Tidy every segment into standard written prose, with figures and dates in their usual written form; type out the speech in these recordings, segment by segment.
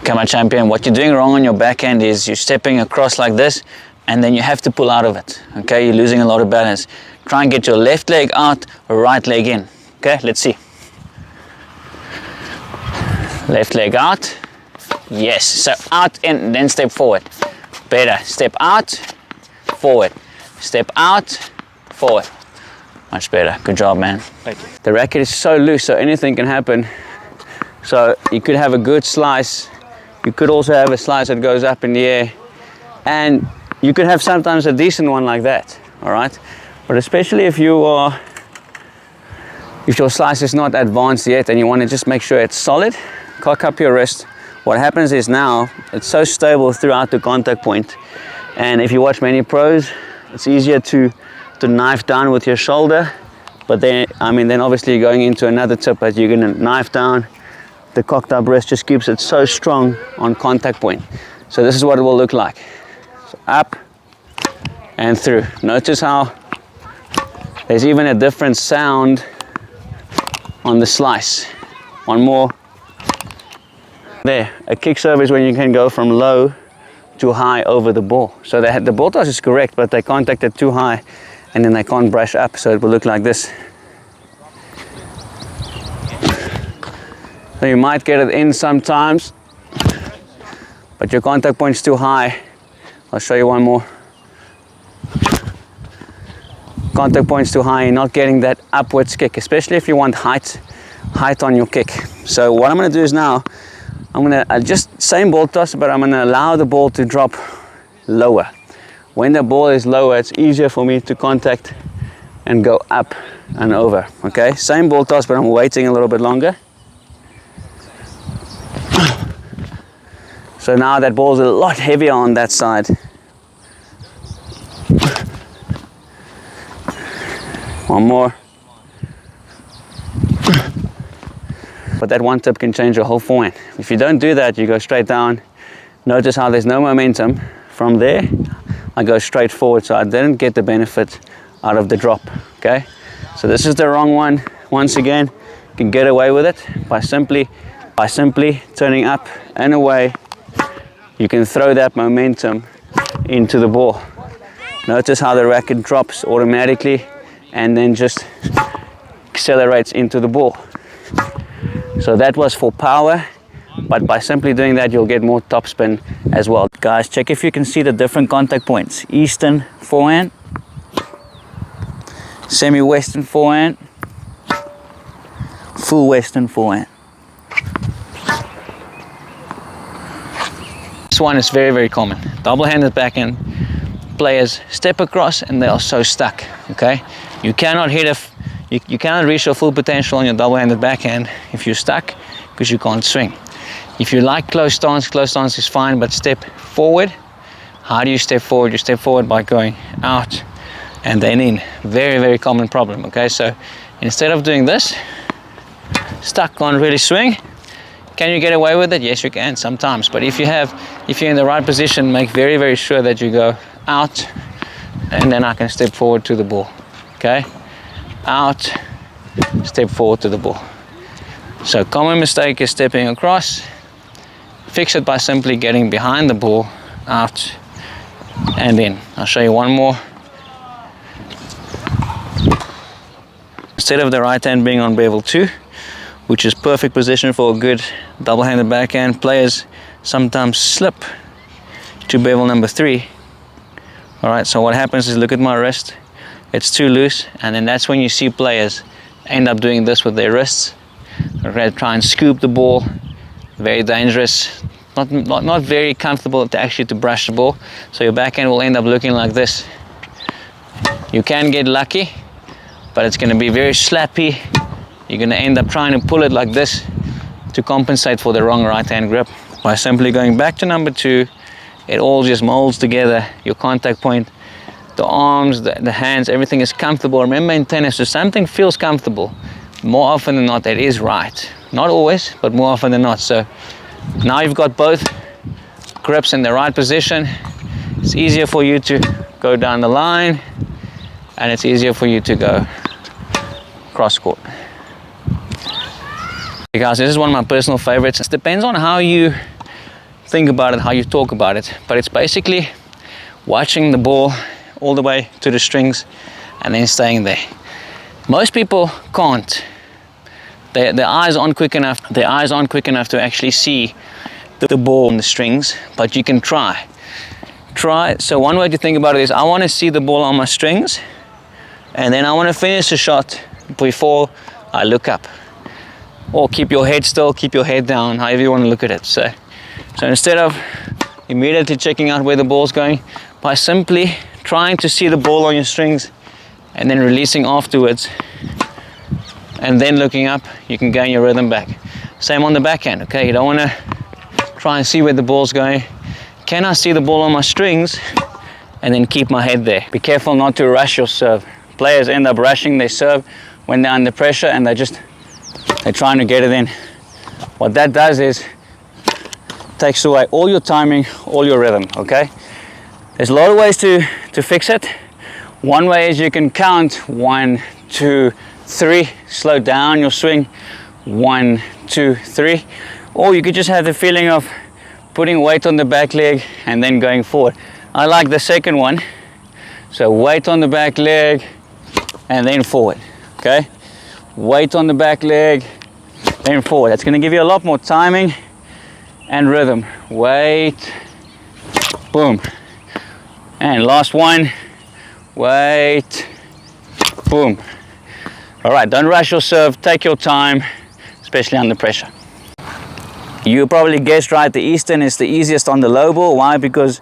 Okay, my champion, what you're doing wrong on your backhand is you're stepping across like this and then you have to pull out of it. Okay, you're losing a lot of balance. Try and get your left leg out, right leg in. Okay, let's see. Left leg out. Yes, so out and then step forward. Better. Step out, forward. Step out, forward. Much better. Good job, man. Thank you. The racket is so loose, so anything can happen. So you could have a good slice. You could also have a slice that goes up in the air. And you could have sometimes a decent one like that, all right? But especially if your slice is not advanced yet and you want to just make sure it's solid, cock up your wrist. What happens is now it's so stable throughout the contact point, and if you watch many pros, it's easier to knife down with your shoulder, but then obviously you're going into another tip, but you're going to knife down. The cocked up wrist just keeps it so strong on contact point. So this is what it will look like. So up and through. Notice how there's even a different sound on the slice. One more. There, a kick serve is when you can go from low to high over the ball. So the ball toss is correct, but they contacted too high and then they can't brush up, so it will look like this. So you might get it in sometimes, but your contact point's too high. I'll show you one more. Contact point's too high, you're not getting that upwards kick, especially if you want height on your kick. So what I'm going to do is now, I'm going to just same ball toss, but I'm going to allow the ball to drop lower. When the ball is lower, it's easier for me to contact and go up and over. Okay, same ball toss, but I'm waiting a little bit longer. So now that ball's a lot heavier on that side. One more. But that one tip can change your whole forehand. If you don't do that, you go straight down. Notice how there's no momentum. From there, I go straight forward, so I didn't get the benefit out of the drop, okay? So this is the wrong one. Once again, you can get away with it by simply turning up and away. You can throw that momentum into the ball. Notice how the racket drops automatically and then just accelerates into the ball. So that was for power, but by simply doing that, you'll get more topspin as well. Guys, check if you can see the different contact points. Eastern forehand, semi-western forehand, full western forehand. This one is very, very common. Double-handed backhand players step across and they are so stuck, okay? You cannot you cannot reach your full potential on your double-handed backhand if you're stuck, because you can't swing. If you like close stance is fine, but step forward. How do you step forward? You step forward by going out and then in. Very, very common problem, okay? So instead of doing this, stuck, can't really swing. Can you get away with it? Yes, you can sometimes. But if you're in the right position, make very, very sure that you go out and then I can step forward to the ball, okay? Out, step forward to the ball. So common mistake is stepping across. Fix it by simply getting behind the ball, out and in. I'll show you one more. Instead of the right hand being on bevel 2, which is perfect position for a good double-handed backhand, players sometimes slip to bevel number 3. All right, so what happens is, look at my wrist. It's too loose, and then that's when you see players end up doing this with their wrists. They're try and scoop the ball. Very dangerous. Not very comfortable to brush the ball. So your backhand will end up looking like this. You can get lucky, but it's going to be very slappy. You're going to end up trying to pull it like this to compensate for the wrong right hand grip. By simply going back to number 2, it all just molds together. Your contact point, the arms, the hands, everything is comfortable. Remember, in tennis, if something feels comfortable, more often than not, it is right. Not always, but more often than not. So now you've got both grips in the right position. It's easier for you to go down the line, and it's easier for you to go cross court. Hey guys, this is one of my personal favorites. It depends on how you think about it, how you talk about it, but it's basically watching the ball all the way to the strings and then staying there. Most people can't. Their eyes aren't quick enough. Their eyes aren't quick enough to actually see the ball on the strings, but you can try. So one way to think about it is, I want to see the ball on my strings, and then I want to finish the shot before I look up. Or keep your head still, keep your head down, however you want to look at it. So instead of immediately checking out where the ball's going, by simply trying to see the ball on your strings and then releasing afterwards, and then looking up, you can gain your rhythm back. Same on the backhand, okay? You don't want to try and see where the ball's going. Can I see the ball on my strings? And then keep my head there. Be careful not to rush your serve. Players end up rushing their serve when they're under pressure, and they're trying to get it in. What that does is takes away all your timing, all your rhythm, okay? There's a lot of ways to fix it. One way is you can count 1, 2, 3, slow down your swing, 1, 2, 3, or you could just have the feeling of putting weight on the back leg and then going forward. I like the second one, so weight on the back leg and then forward, okay? Weight on the back leg, then forward. That's going to give you a lot more timing and rhythm. Weight, boom. And last one, weight, boom. All right, don't rush your serve, take your time, especially under pressure. You probably guessed right, the Eastern is the easiest on the low ball. Why? Because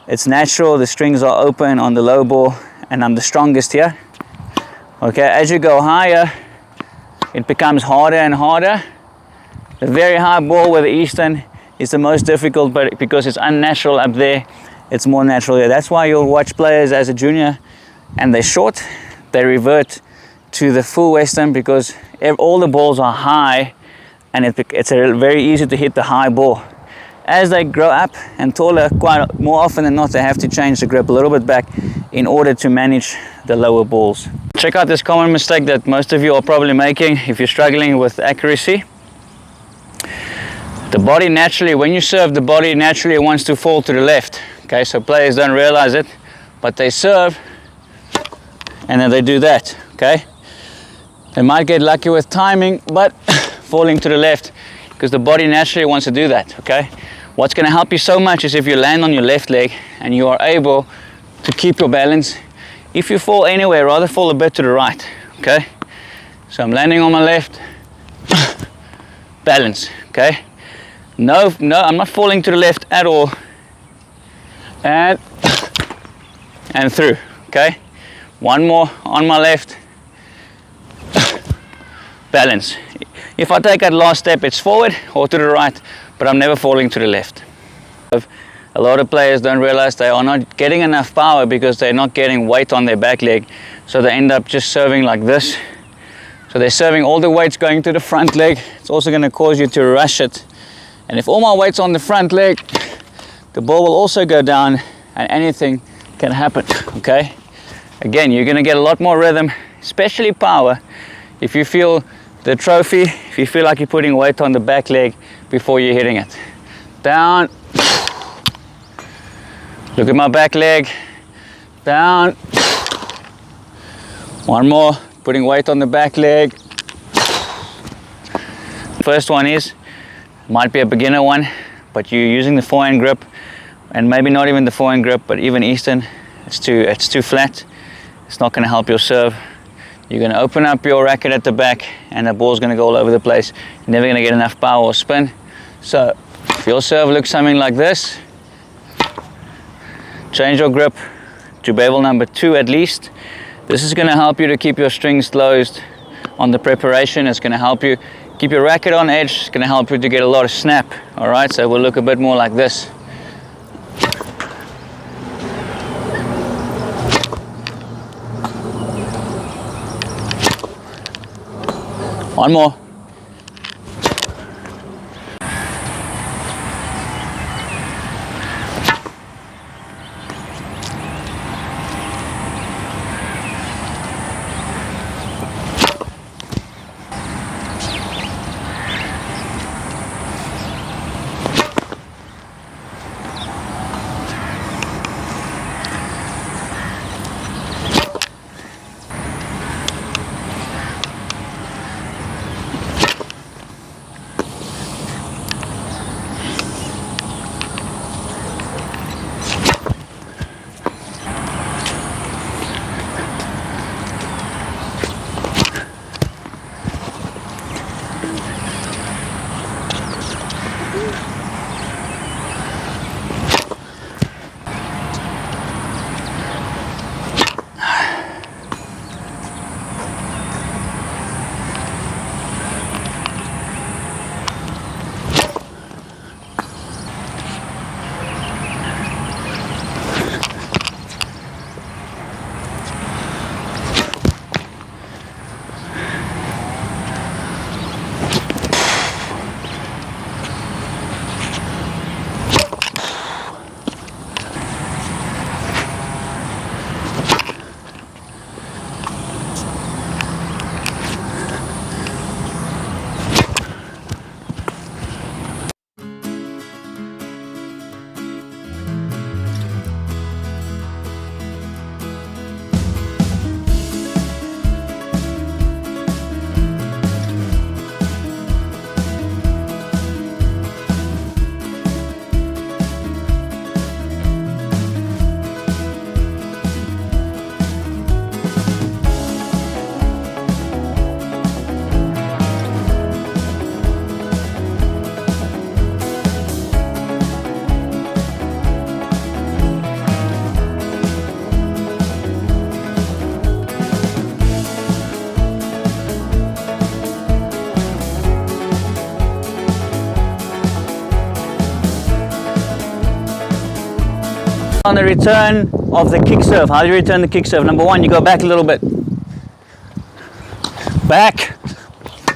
it's natural, the strings are open on the low ball, and I'm the strongest here. Okay, as you go higher, it becomes harder and harder. The very high ball with the Eastern is the most difficult, but because it's unnatural up there, it's more natural here. That's why you'll watch players as a junior and they're short, they revert to the full Western because all the balls are high, and it's very easy to hit the high ball. As they grow up and taller, quite more often than not, they have to change the grip a little bit back in order to manage the lower balls. Check out this common mistake that most of you are probably making if you're struggling with accuracy. The body naturally, when you serve, the body naturally wants to fall to the left. Okay, so players don't realize it, but they serve and then they do that, okay? They might get lucky with timing, but falling to the left because the body naturally wants to do that, okay? What's going to help you so much is if you land on your left leg and you are able to keep your balance. If you fall anywhere, rather fall a bit to the right, okay? So I'm landing on my left, balance, okay? No, I'm not falling to the left at all. And through, okay? One more on my left, balance. If I take that last step, it's forward or to the right, but I'm never falling to the left. A lot of players don't realize they are not getting enough power because they're not getting weight on their back leg, so they end up just serving like this. So they're serving all the weights going to the front leg. It's also going to cause you to rush it. And if all my weight's on the front leg, the ball will also go down and anything can happen, okay? Again, you're going to get a lot more rhythm, especially power, if you feel the trophy, if you feel like you're putting weight on the back leg before you're hitting it. Down. Look at my back leg. Down. One more, putting weight on the back leg. First one might be a beginner one, but you're using the forehand grip, and maybe not even the forehand grip, but even Eastern, it's too flat. It's not going to help your serve. You're going to open up your racket at the back and the ball's going to go all over the place. You're never going to get enough power or spin. So if your serve looks something like this, change your grip to bevel number 2 at least. This is going to help you to keep your strings closed on the preparation. It's going to help you keep your racket on edge. It's going to help you to get a lot of snap. All right, so it will look a bit more like this. One more. On the return of the kick serve, how do you return the kick serve? Number one, you go back a little bit. Back.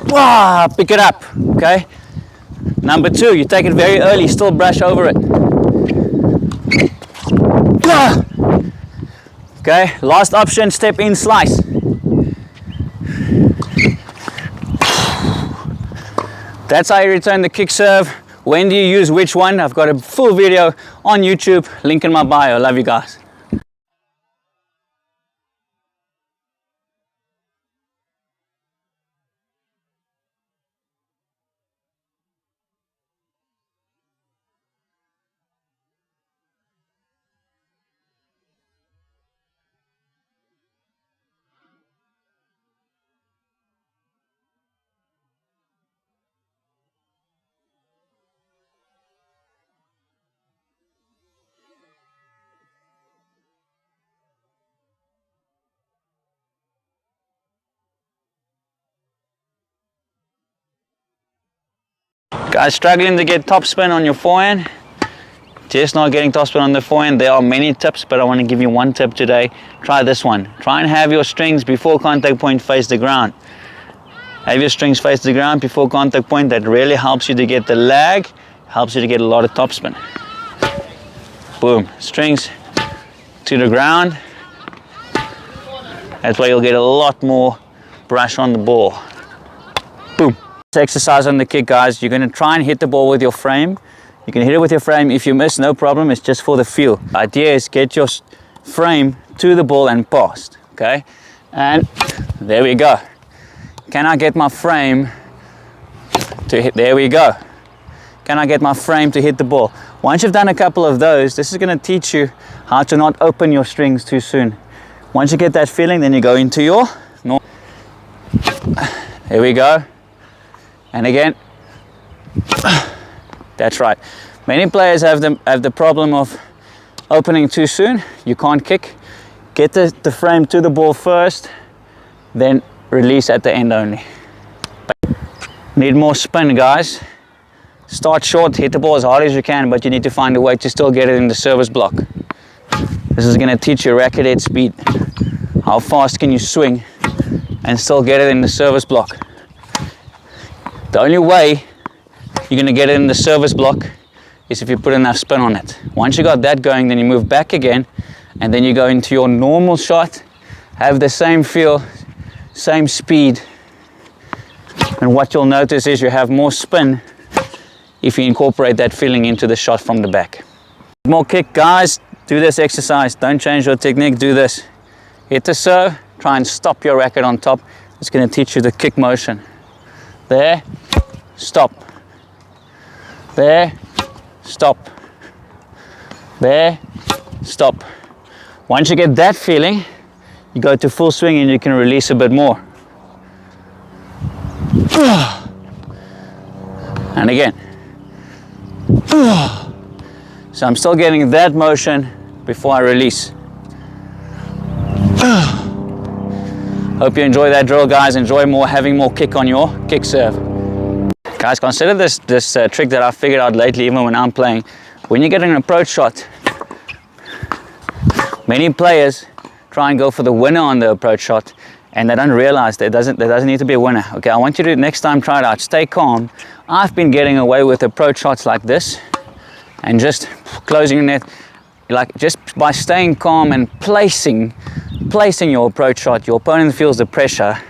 Wow, pick it up, okay? Number two, you take it very early, still brush over it. Okay, last option, step in, slice. That's how you return the kick serve. When do you use which one? I've got a full video on YouTube, link in my bio. Love you guys. Guys, struggling to get topspin on your forehand? Just not getting topspin on the forehand? There are many tips, but I want to give you one tip today. Try this one. Try and have your strings before contact point face the ground. Have your strings face the ground before contact point. That really helps you to get the lag, helps you to get a lot of topspin. Boom, strings to the ground. That's why you'll get a lot more brush on the ball. Boom. Exercise on the kick, guys. You're going to try and hit the ball with your frame. You can hit it with your frame. If you miss, no problem. It's just for the feel. The idea is get your frame to the ball and past. Okay, and there we go. Can I get my frame to hit? There we go. Can I get my frame to hit the ball? Once you've done a couple of those, this is going to teach you how to not open your strings too soon. Once you get that feeling, then you go into your normal. There we go. And again, that's right. Many players have the problem of opening too soon. You can't kick. Get the frame to the ball first, then release at the end only. Need more spin, guys. Start short, hit the ball as hard as you can, but you need to find a way to still get it in the service block. This is going to teach you racket head speed. How fast can you swing and still get it in the service block? The only way you're going to get it in the service block is if you put enough spin on it. Once you got that going, then you move back again, and then you go into your normal shot, have the same feel, same speed, and what you'll notice is you have more spin if you incorporate that feeling into the shot from the back. More kick, guys. Do this exercise. Don't change your technique. Do this. Hit the serve. Try and stop your racket on top. It's going to teach you the kick motion. There, stop. There, stop. There, stop. Once you get that feeling, you go to full swing and you can release a bit more. And again. So I'm still getting that motion before I release. Hope you enjoy that drill, guys. Enjoy having more kick on your kick serve. Guys, consider this trick that I figured out lately, even when I'm playing. When you're getting an approach shot, many players try and go for the winner on the approach shot, and they don't realize there doesn't need to be a winner. Okay, I want you to next time try it out. Stay calm. I've been getting away with approach shots like this, and just closing the net, like just by staying calm and placing your approach shot, your opponent feels the pressure,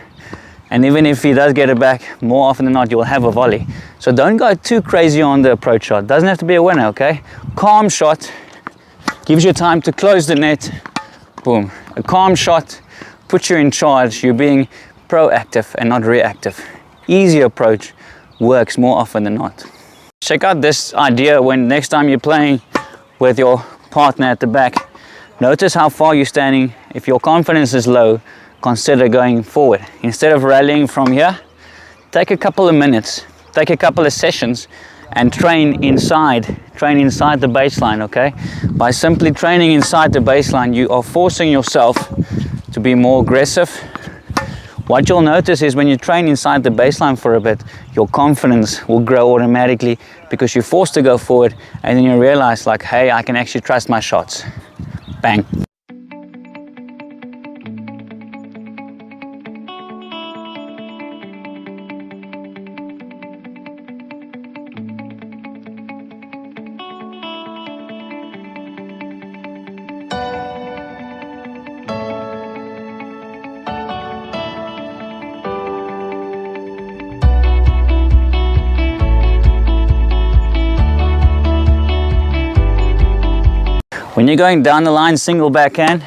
and even if he does get it back, more often than not you'll have a volley. So don't go too crazy on the approach shot. Doesn't have to be a winner, okay? Calm shot gives you time to close the net. Boom. A calm shot puts you in charge. You're being proactive and not reactive. Easy approach works more often than not. Check out this idea when next time you're playing with your partner at the back. Notice how far you're standing. If your confidence is low, consider going forward. Instead of rallying from here, take a couple of minutes, take a couple of sessions and train inside the baseline, okay? By simply training inside the baseline, you are forcing yourself to be more aggressive What you'll notice is when you train inside the baseline for a bit, your confidence will grow automatically because you're forced to go forward, and then you realize like, hey, I can actually trust my shots. Bang. When you're going down the line single backhand,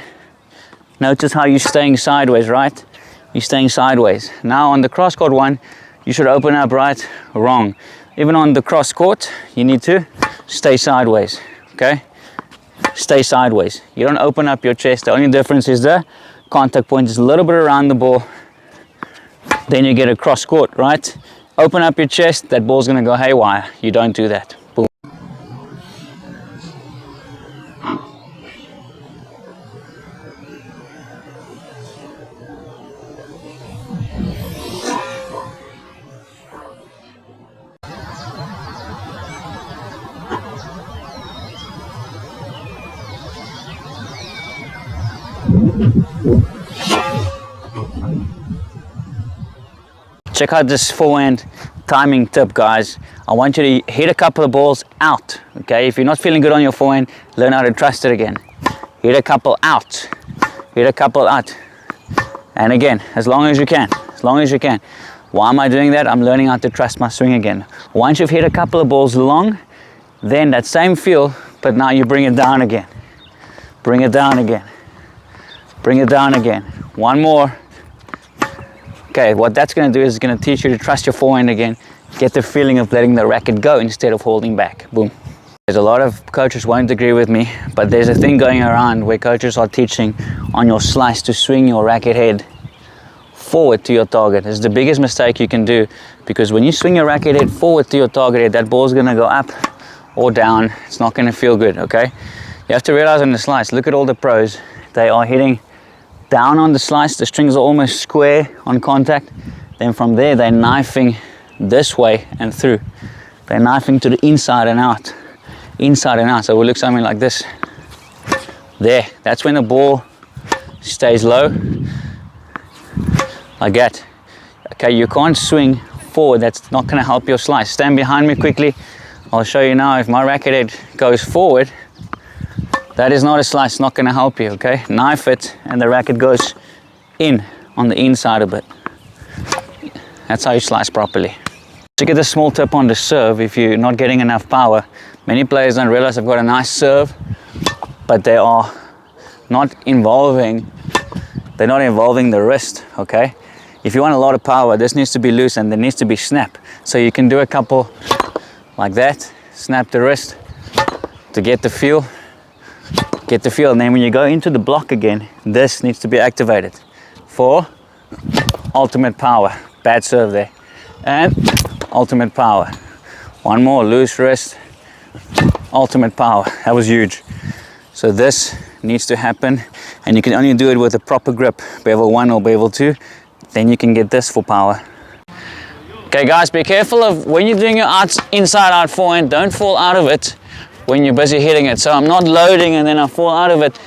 notice how you're staying sideways, right? You're staying sideways. Now on the cross court one, you should open up right, wrong. Even on the cross court, you need to stay sideways, okay? Stay sideways. You don't open up your chest. The only difference is the contact point is a little bit around the ball. Then you get a cross court, right? Open up your chest, that ball's gonna go haywire. You don't do that. Boom. Check out this forehand timing tip, guys. I want you to hit a couple of balls out, okay? If you're not feeling good on your forehand, learn how to trust it again. Hit a couple out, hit a couple out. And again, as long as you can, as long as you can. Why am I doing that? I'm learning how to trust my swing again. Once you've hit a couple of balls long, then that same feel, but now you bring it down again. Bring it down again. Bring it down again. One more. Okay, what that's going to do is it's going to teach you to trust your forehand again. Get the feeling of letting the racket go instead of holding back. Boom. There's a lot of coaches won't agree with me, but there's a thing going around where coaches are teaching on your slice to swing your racket head forward to your target. It's the biggest mistake you can do, because when you swing your racket head forward to your target head, that ball's going to go up or down. It's not going to feel good, okay? You have to realize on the slice, look at all the pros. They are hitting down on the slice, the strings are almost square on contact. Then from there, they're knifing this way and through. They're knifing to the inside and out. Inside and out, so it will look something like this. There, that's when the ball stays low, like that. Okay, you can't swing forward, that's not gonna help your slice. Stand behind me quickly. I'll show you now, if my racket head goes forward, that is not a slice, not gonna help you, okay? Knife it, and the racket goes in, on the inside a bit. That's how you slice properly. To get a small tip on the serve, if you're not getting enough power, many players don't realize they've got a nice serve, but they are not involving the wrist, okay? If you want a lot of power, this needs to be loose and there needs to be snap. So you can do a couple like that, snap the wrist to get the feel. And then when you go into the block again, this needs to be activated for ultimate power. Bad serve there. And ultimate power. One more, loose wrist, ultimate power. That was huge. So this needs to happen, and you can only do it with a proper grip, bevel 1 or bevel 2. Then you can get this for power. Okay guys, be careful of when you're doing your inside out forehand, don't fall out of it when you're busy hitting it. So I'm not loading and then I fall out of it.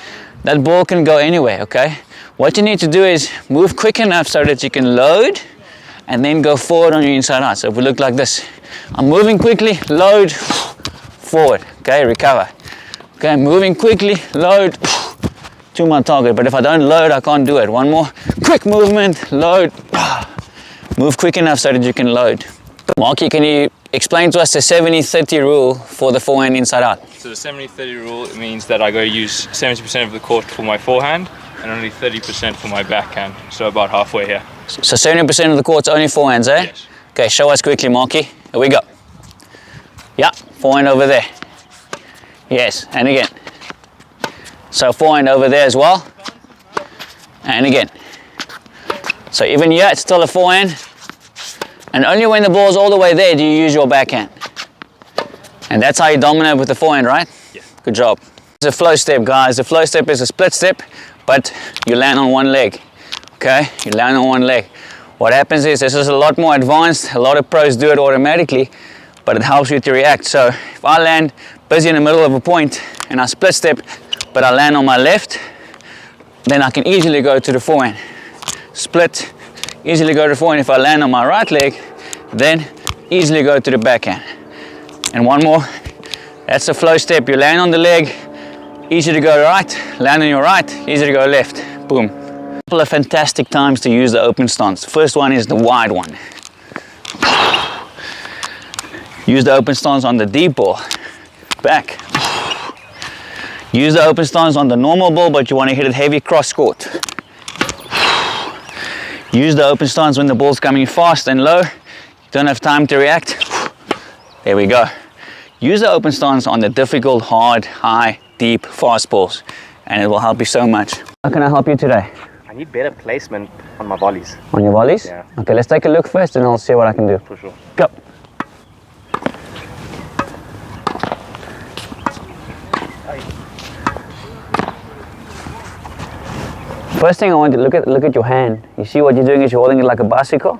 That ball can go anywhere, okay? What you need to do is move quick enough so that you can load and then go forward on your inside out. So if we look like this, I'm moving quickly, load, forward, okay, recover. Okay, moving quickly, load, to my target. But if I don't load, I can't do it. One more, quick movement, load, move quick enough so that you can load. Marky, can you explain to us the 70-30 rule for the forehand inside out? So the 70-30 rule, it means that I go use 70% of the court for my forehand and only 30% for my backhand. So about halfway here. So 70% of the court's only forehands, eh? Yes. Okay, show us quickly, Marky. Here we go. Yeah, forehand over there. Yes, and again. So forehand over there as well. And again. So even here, it's still a forehand. And only when the ball's all the way there do you use your backhand. And that's how you dominate with the forehand, right? Yeah. Good job. It's a flow step, guys. The flow step is a split step, but you land on one leg. okay? You land on one leg. What happens is, this is a lot more advanced, a lot of pros do it automatically, but it helps you to react. So if I land busy in the middle of a point and I split step, but I land on my left, then I can easily go to the forehand. Split, easily go to the forehand. If I land on my right leg, then easily go to the backhand. And one more, that's a flow step. You land on the leg, easy to go right, land on your right, easy to go left, boom. A couple of fantastic times to use the open stance. First one is the wide one. Use the open stance on the deep ball, back. Use the open stance on the normal ball, but you want to hit it heavy cross court. Use the open stance when the ball's coming fast and low, you don't have time to react. There we go. Use the open stance on the difficult, hard, high, deep, fast balls, and it will help you so much. How can I help you today? I need better placement on my volleys. On your volleys? Yeah. Okay, let's take a look first and I'll see what I can do. For sure. Go. First thing I want you to look at your hand. You see what you're doing is you're holding it like a bicycle.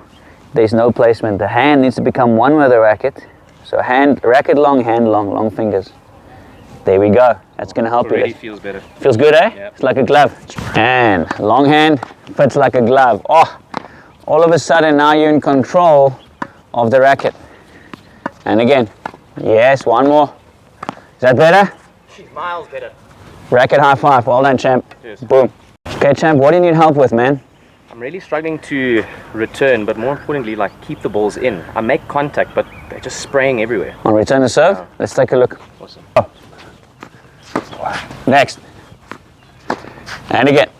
There's no placement. The hand needs to become one with the racket. So racket long, hand long, long fingers. There we go. That's going to help you. Already feels better. Feels good, eh? Yeah. It's like a glove. And long hand fits like a glove. Oh, all of a sudden now you're in control of the racket. And again, yes, one more. Is that better? Miles better. Racket high five. Well done, champ. Cheers. Boom. Okay, champ, what do you need help with, man? I'm really struggling to return, but more importantly, like keep the balls in. I make contact, but they're just spraying everywhere. On return to serve? Yeah. Let's take a look. Awesome. Oh. Next. And again.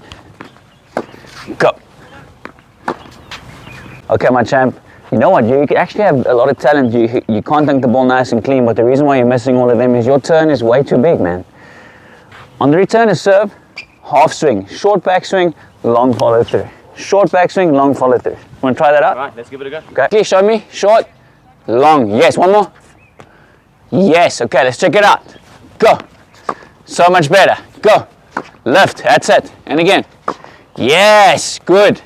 Go. Okay, my champ. You know what? You actually have a lot of talent. You contact the ball nice and clean, but the reason why you're missing all of them is your turn is way too big, man. On the return to serve, half swing, short back swing, long follow through. Short back swing, long follow through. Want to try that out? All right, let's give it a go. Okay, please show me. Short, long. Yes, one more. Yes, okay, let's check it out. Go. So much better. Go. Lift, that's it. And again. Yes, good.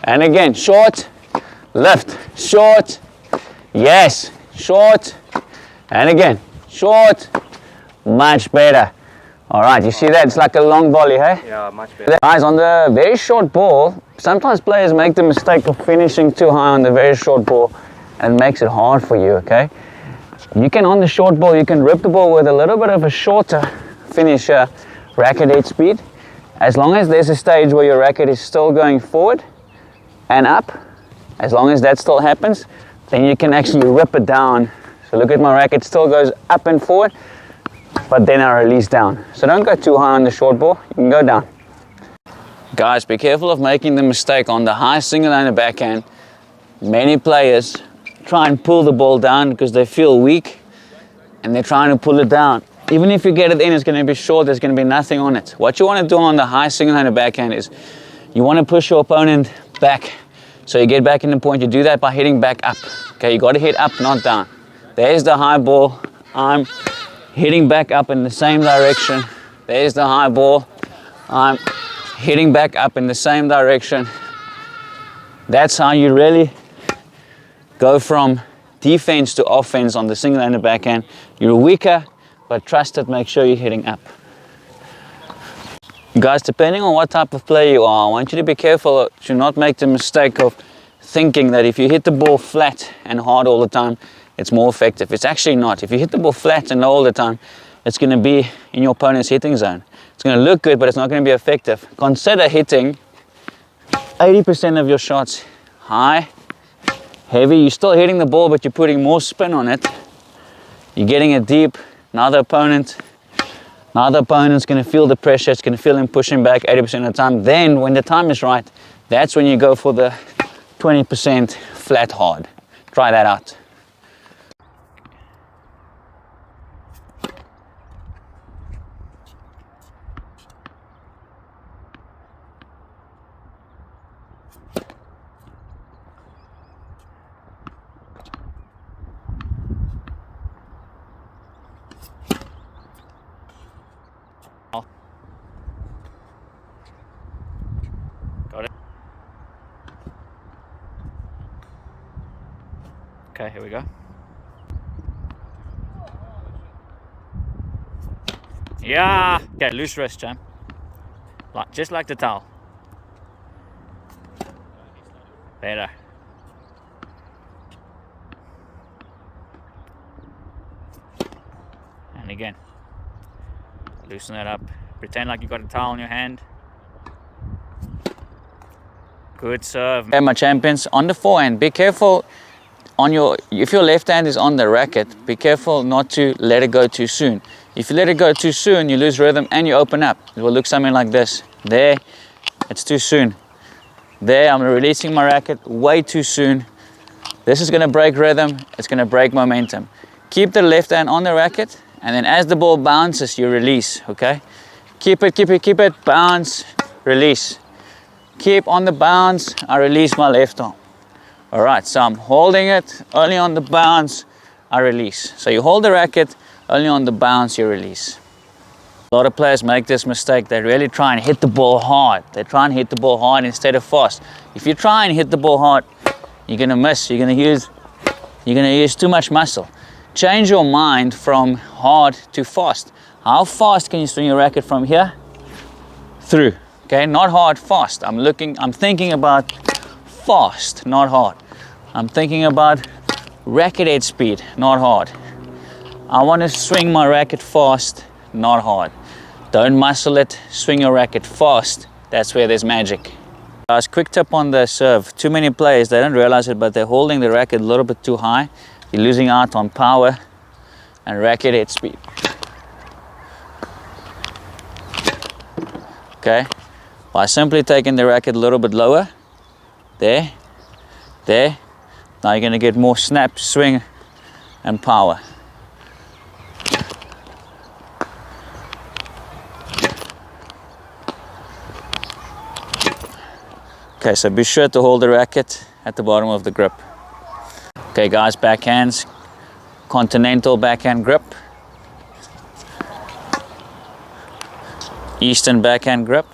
And again, short, lift, short. Yes, short. And again, short. Much better. All right, you see that? It's like a long volley, hey? Yeah, much better. Guys, on the very short ball, sometimes players make the mistake of finishing too high on the very short ball and it makes it hard for you, okay? You can, on the short ball, you can rip the ball with a little bit of a shorter finisher racket head speed. As long as there's a stage where your racket is still going forward and up, as long as that still happens, then you can actually rip it down. So look at my racket, still goes up and forward, but then I release down. So don't go too high on the short ball, you can go down. Guys, be careful of making the mistake on the high single-handed backhand. Many players try and pull the ball down because they feel weak and they're trying to pull it down. Even if you get it in, it's going to be short, there's going to be nothing on it. What you want to do on the high single-handed backhand is you want to push your opponent back. So you get back in the point, you do that by hitting back up. Okay, you got to hit up, not down. There's the high ball. I'm hitting back up in the same direction. There's the high ball. I'm hitting back up in the same direction. That's how you really go from defense to offense on the single-handed backhand. You're weaker, but trust it, make sure you're hitting up. Guys, depending on what type of player you are, I want you to be careful to not make the mistake of thinking that if you hit the ball flat and hard all the time, it's more effective. It's actually not. If you hit the ball flat and low all the time, it's going to be in your opponent's hitting zone. It's going to look good, but it's not going to be effective. Consider hitting 80% of your shots high, heavy. You're still hitting the ball, but you're putting more spin on it. You're getting it deep. Now the opponent's going to feel the pressure. It's going to feel him pushing back 80% of the time. Then, when the time is right, that's when you go for the 20% flat hard. Try that out. Got it. Okay, here we go. Yeah! Okay, loose wrist, champ. Just like the towel. Better. And again. Loosen it up. Pretend like you got a towel in your hand. Good serve. Okay, my champions, on the forehand, be careful if your left hand is on the racket, be careful not to let it go too soon. If you let it go too soon, you lose rhythm and you open up. It will look something like this. There, it's too soon. There, I'm releasing my racket way too soon. This is gonna break rhythm, it's gonna break momentum. Keep the left hand on the racket, and then as the ball bounces, you release, okay? Keep it, bounce, release. Keep on the bounce, I release my left arm. All right, so I'm holding it, only on the bounce, I release. So you hold the racket, only on the bounce, you release. A lot of players make this mistake. They really try and hit the ball hard. They try and hit the ball hard instead of fast. If you try and hit the ball hard, you're gonna miss. You're gonna use too much muscle. Change your mind from hard to fast. How fast can you swing your racket from here through? Okay, not hard, fast. I'm thinking about fast, not hard. I'm thinking about racket head speed, not hard. I want to swing my racket fast, not hard. Don't muscle it, swing your racket fast. That's where there's magic. Guys, quick tip on the serve. Too many players, they don't realize it, but they're holding the racket a little bit too high. You're losing out on power and racket head speed. Okay, by simply taking the racket a little bit lower, there, now you're gonna get more snap, swing, and power. Okay, so be sure to hold the racket at the bottom of the grip. Okay guys, backhands, continental backhand grip, eastern backhand grip,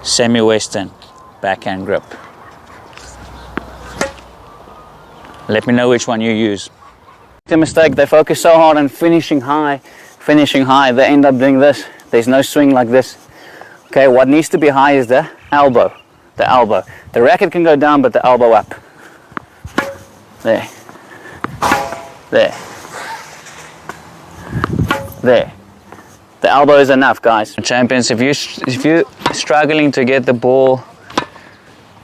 semi-western backhand grip. Let me know which one you use. The mistake, they focus so hard on finishing high, they end up doing this. There's no swing like this. Okay, what needs to be high is the elbow. The racket can go down, but the elbow up. There. The elbow is enough, guys. Champions, if you're struggling to get the ball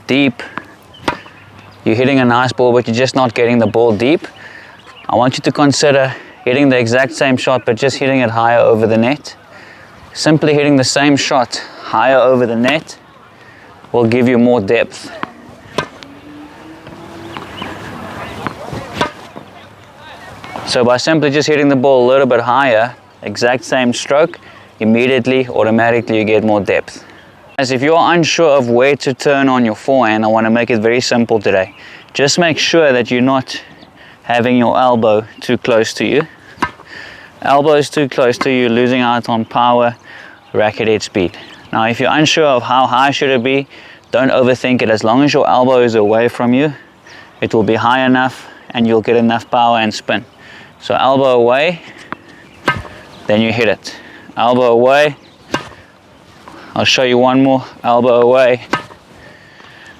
deep, you're hitting a nice ball, but you're just not getting the ball deep, I want you to consider hitting the exact same shot, but just hitting it higher over the net. Simply hitting the same shot higher over the net will give you more depth. So by simply just hitting the ball a little bit higher, exact same stroke, immediately, automatically you get more depth. As if you're unsure of where to turn on your forehand, I want to make it very simple today. Just make sure that you're not having your elbow too close to you. Elbow is too close to you, losing out on power, racket head speed. Now if you're unsure of how high should it be, don't overthink it. As long as your elbow is away from you, it will be high enough and you'll get enough power and spin. So elbow away, then you hit it. Elbow away. I'll show you one more. Elbow away.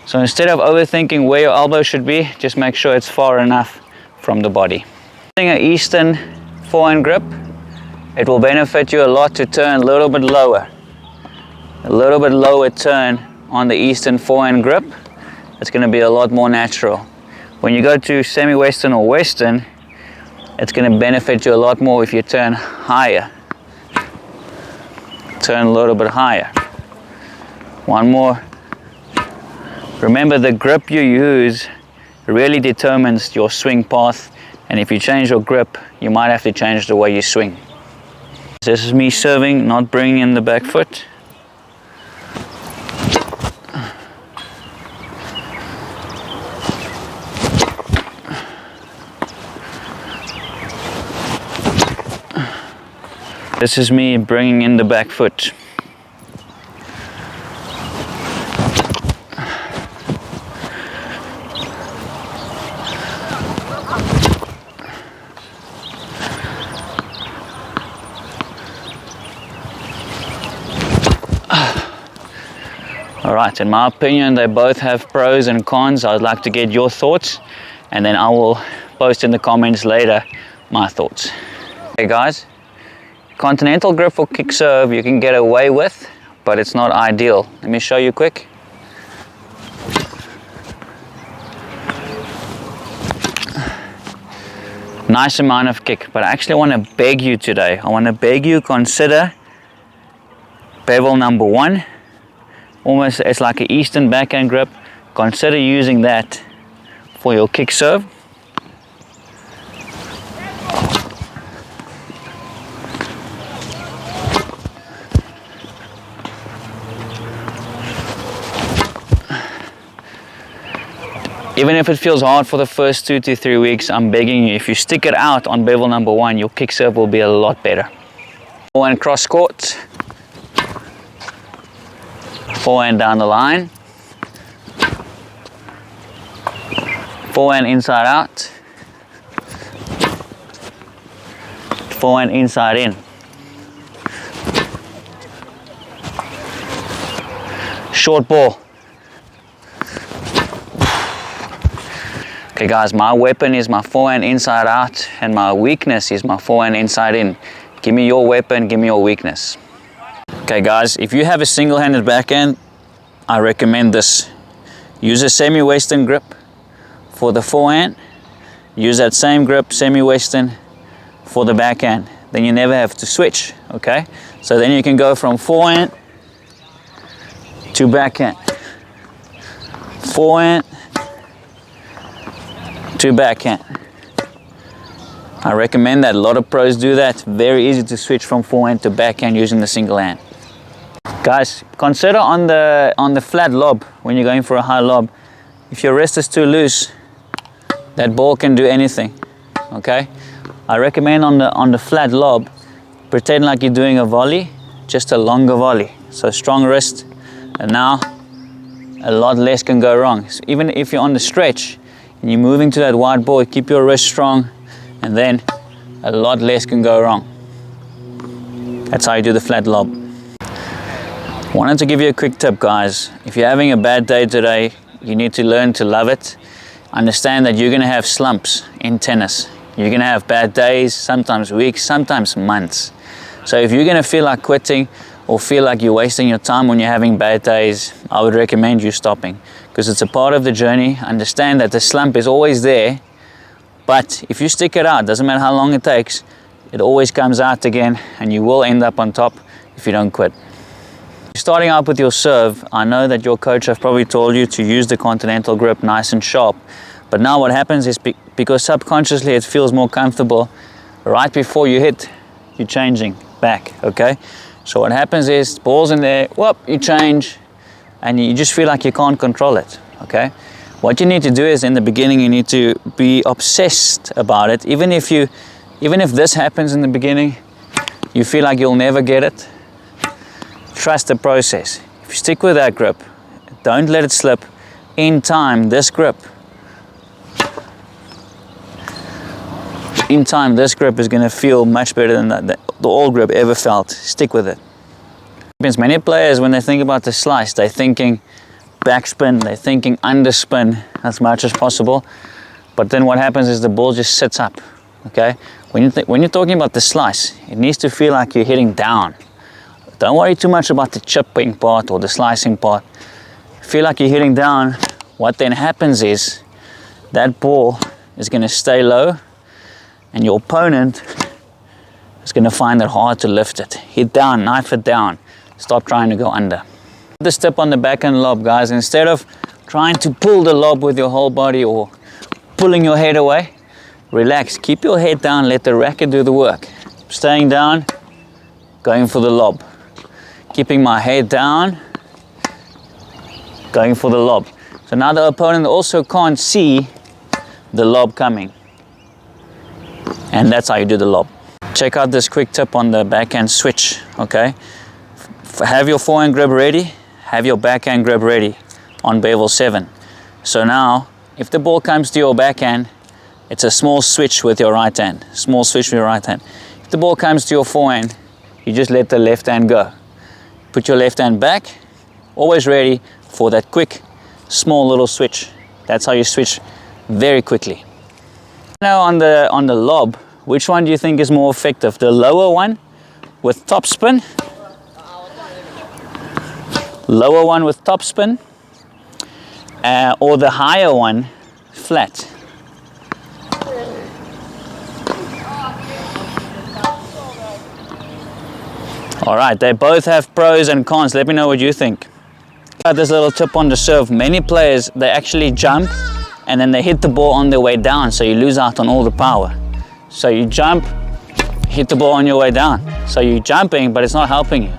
So instead of overthinking where your elbow should be, just make sure it's far enough from the body. Using an Eastern forehand grip, it will benefit you a lot to turn a little bit lower. A little bit lower turn on the Eastern forehand grip. It's going to be a lot more natural. When you go to semi-western or western, it's going to benefit you a lot more if you turn higher. Turn a little bit higher. One more. Remember, the grip you use really determines your swing path, and if you change your grip, you might have to change the way you swing. This is me serving, not bringing in the back foot. This is me bringing in the back foot. All right, in my opinion, they both have pros and cons. I'd like to get your thoughts, and then I will post in the comments later my thoughts. Okay guys, continental grip for kick serve you can get away with, but it's not ideal. Let me show you quick. Nice amount of kick, but I actually want to beg you today. I want to beg you, consider bevel number 1. Almost, it's like an Eastern backhand grip. Consider using that for your kick serve. Even if it feels hard for the first 2 to 3 weeks, I'm begging you, if you stick it out on bevel number 1, your kick serve will be a lot better. Forehand cross court. Forehand down the line. Forehand inside out. Forehand inside in. Short ball. Okay guys, my weapon is my forehand inside out, and my weakness is my forehand inside in. Give me your weapon, give me your weakness. Okay guys, if you have a single-handed backhand, I recommend this. Use a semi-western grip for the forehand. Use that same grip, semi-western, for the backhand. Then you never have to switch, okay? So then you can go from forehand to backhand. Forehand to backhand. I recommend that. A lot of pros do that. Very easy to switch from forehand to backhand using the single hand. Guys, consider on the flat lob, when you're going for a high lob, if your wrist is too loose, that ball can do anything, okay? I recommend on the flat lob, pretend like you're doing a volley, just a longer volley. So strong wrist, and now a lot less can go wrong. So even if you're on the stretch and you're moving to that wide ball, keep your wrist strong, and then a lot less can go wrong. That's how you do the flat lob. Wanted to give you a quick tip, guys. If you're having a bad day today, you need to learn to love it. Understand that you're going to have slumps in tennis. You're going to have bad days, sometimes weeks, sometimes months. So if you're going to feel like quitting or feel like you're wasting your time when you're having bad days, I would recommend you stopping, because it's a part of the journey. Understand that the slump is always there, but if you stick it out, doesn't matter how long it takes, it always comes out again, and you will end up on top if you don't quit. Starting out with your serve, I know that your coach have probably told you to use the continental grip nice and sharp, but now what happens is because subconsciously it feels more comfortable, right before you hit, you're changing back, okay? So what happens is, ball's in there, whoop, you change, and you just feel like you can't control it, okay? What you need to do is, in the beginning, you need to be obsessed about it. Even if this happens in the beginning, you feel like you'll never get it, trust the process. If you stick with that grip, don't let it slip. In time, this grip is going to feel much better than the old grip ever felt. Stick with it. Many players, when they think about the slice, they're thinking backspin, they're thinking underspin as much as possible. But then what happens is the ball just sits up, okay? When you're talking about the slice, it needs to feel like you're hitting down. Don't worry too much about the chipping part or the slicing part. Feel like you're hitting down. What then happens is that ball is going to stay low, and your opponent is going to find it hard to lift it. Hit down, knife it down. Stop trying to go under. This tip on the backhand lob, guys, instead of trying to pull the lob with your whole body or pulling your head away, relax. Keep your head down, let the racket do the work. Staying down, going for the lob. Keeping my head down, going for the lob. So now the opponent also can't see the lob coming. And that's how you do the lob. Check out this quick tip on the backhand switch, okay? Have your forehand grip ready, have your backhand grip ready on bevel 7. So now, if the ball comes to your backhand, it's a small switch with your right hand. Small switch with your right hand. If the ball comes to your forehand, you just let the left hand go. Put your left hand back, always ready, for that quick, small little switch. That's how you switch very quickly. Now on the lob, which one do you think is more effective? The lower one with topspin, or the higher one flat? All right, they both have pros and cons. Let me know what you think. This little tip on the serve, many players, they actually jump and then they hit the ball on their way down, so you lose out on all the power. So you jump, hit the ball on your way down. So you're jumping, but it's not helping you.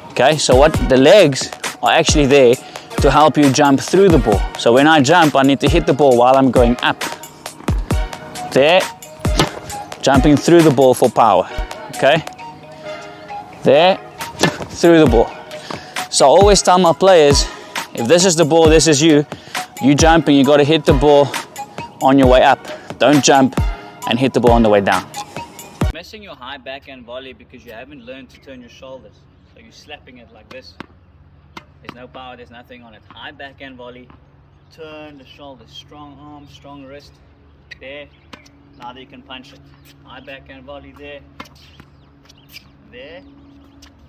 Okay, so what the legs are actually there to help you jump through the ball. So when I jump, I need to hit the ball while I'm going up. There, jumping through the ball for power. Okay, there, through the ball. So I always tell my players, if this is the ball, this is you jumping, you got to hit the ball on your way up. Don't jump and hit the ball on the way down. Missing your high backhand volley because you haven't learned to turn your shoulders. So you're slapping it like this. There's no power, there's nothing on it. High backhand volley, turn the shoulders, strong arm, strong wrist. There, now that you can punch it. High backhand volley there. There.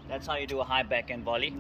That's how you do a high backhand volley.